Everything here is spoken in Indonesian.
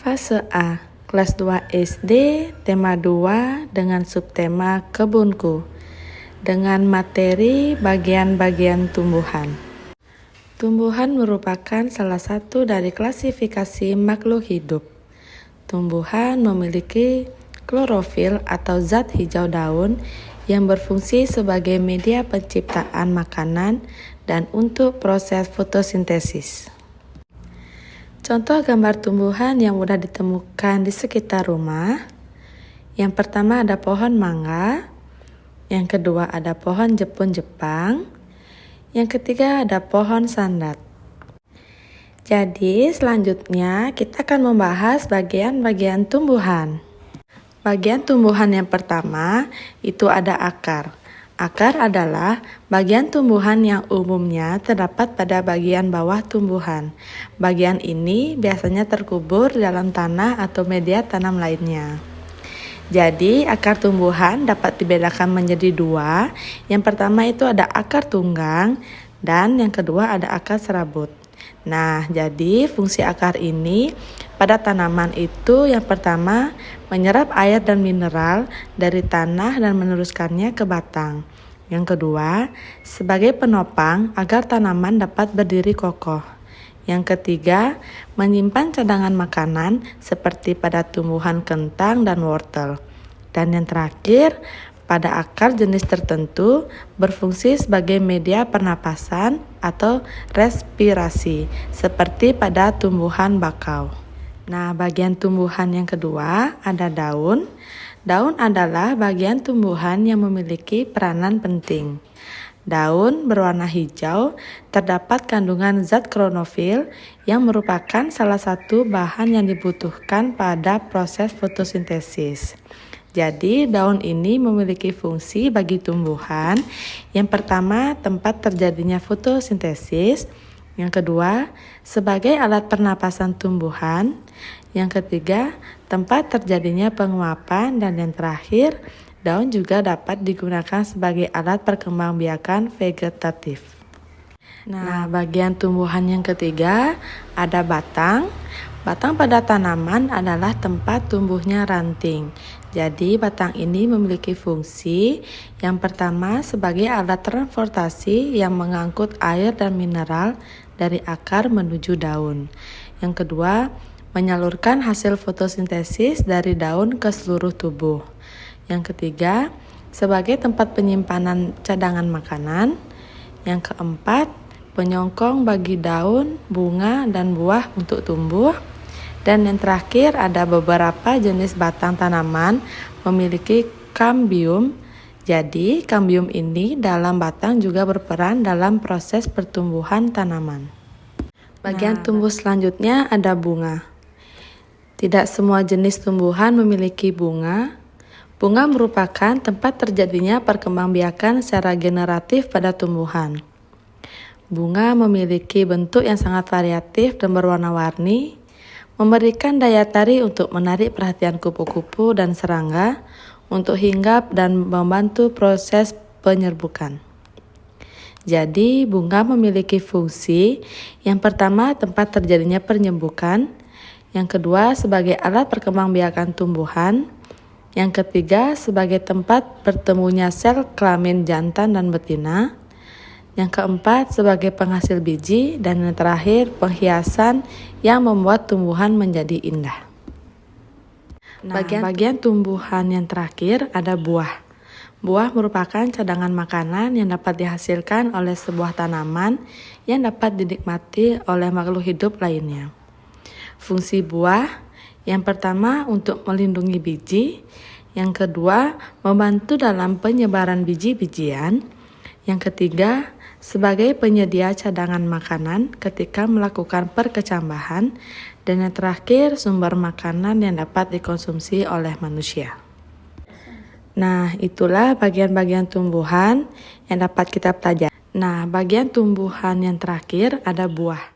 Fase A, kelas 2 SD, tema 2 dengan subtema kebunku, dengan materi bagian-bagian tumbuhan. Tumbuhan merupakan salah satu dari klasifikasi makhluk hidup. Tumbuhan memiliki klorofil atau zat hijau daun yang berfungsi sebagai media penciptaan makanan dan untuk proses fotosintesis. Contoh gambar tumbuhan yang mudah ditemukan di sekitar rumah. Yang pertama ada pohon mangga, yang kedua ada pohon jepun Jepang, yang ketiga ada pohon sandat. Jadi selanjutnya kita akan membahas bagian-bagian tumbuhan. Bagian tumbuhan yang pertama itu ada akar. Akar adalah bagian tumbuhan yang umumnya terdapat pada bagian bawah tumbuhan. Bagian ini biasanya terkubur dalam tanah atau media tanam lainnya. Jadi, akar tumbuhan dapat dibedakan menjadi dua. Yang pertama itu ada akar tunggang dan yang kedua ada akar serabut. Nah, jadi fungsi akar ini pada tanaman itu yang pertama menyerap air dan mineral dari tanah dan meneruskannya ke batang. Yang kedua, sebagai penopang agar tanaman dapat berdiri kokoh. Yang ketiga, menyimpan cadangan makanan seperti pada tumbuhan kentang dan wortel. Dan yang terakhir, pada akar jenis tertentu berfungsi sebagai media pernapasan atau respirasi, seperti pada tumbuhan bakau. Nah, bagian tumbuhan yang kedua ada daun. Daun adalah bagian tumbuhan yang memiliki peranan penting. Daun berwarna hijau terdapat kandungan zat klorofil yang merupakan salah satu bahan yang dibutuhkan pada proses fotosintesis. Jadi, daun ini memiliki fungsi bagi tumbuhan. Yang pertama, tempat terjadinya fotosintesis. Yang kedua, sebagai alat pernapasan tumbuhan. Yang ketiga, tempat terjadinya penguapan. Dan yang terakhir, daun juga dapat digunakan sebagai alat perkembangbiakan vegetatif. Nah, bagian tumbuhan yang ketiga ada batang. Batang pada tanaman adalah tempat tumbuhnya ranting. Jadi, batang ini memiliki fungsi yang pertama sebagai alat transportasi yang mengangkut air dan mineral dari akar menuju daun. Yang kedua, menyalurkan hasil fotosintesis dari daun ke seluruh tubuh. Yang ketiga, sebagai tempat penyimpanan cadangan makanan. Yang keempat, penyongkong bagi daun, bunga, dan buah untuk tumbuh. Dan yang terakhir ada beberapa jenis batang tanaman memiliki kambium. Jadi kambium ini dalam batang juga berperan dalam proses pertumbuhan tanaman. Bagian tumbuh selanjutnya ada bunga. Tidak semua jenis tumbuhan memiliki bunga. Bunga merupakan tempat terjadinya perkembangbiakan secara generatif pada tumbuhan. Bunga memiliki bentuk yang sangat variatif dan berwarna-warni, memberikan daya tarik untuk menarik perhatian kupu-kupu dan serangga untuk hinggap dan membantu proses penyerbukan. Jadi, bunga memiliki fungsi yang pertama tempat terjadinya penyerbukan, yang kedua sebagai alat perkembangbiakan tumbuhan, yang ketiga sebagai tempat bertemunya sel kelamin jantan dan betina, yang keempat sebagai penghasil biji, dan yang terakhir penghiasan yang membuat tumbuhan menjadi indah. Nah, bagian tumbuhan yang terakhir ada buah. Buah merupakan cadangan makanan yang dapat dihasilkan oleh sebuah tanaman yang dapat dinikmati oleh makhluk hidup lainnya. Fungsi buah yang pertama untuk melindungi biji, yang kedua membantu dalam penyebaran biji-bijian, yang ketiga sebagai penyedia cadangan makanan ketika melakukan perkecambahan, dan yang terakhir sumber makanan yang dapat dikonsumsi oleh manusia. Nah, itulah bagian-bagian tumbuhan yang dapat kita pelajari. Nah, bagian tumbuhan yang terakhir ada buah.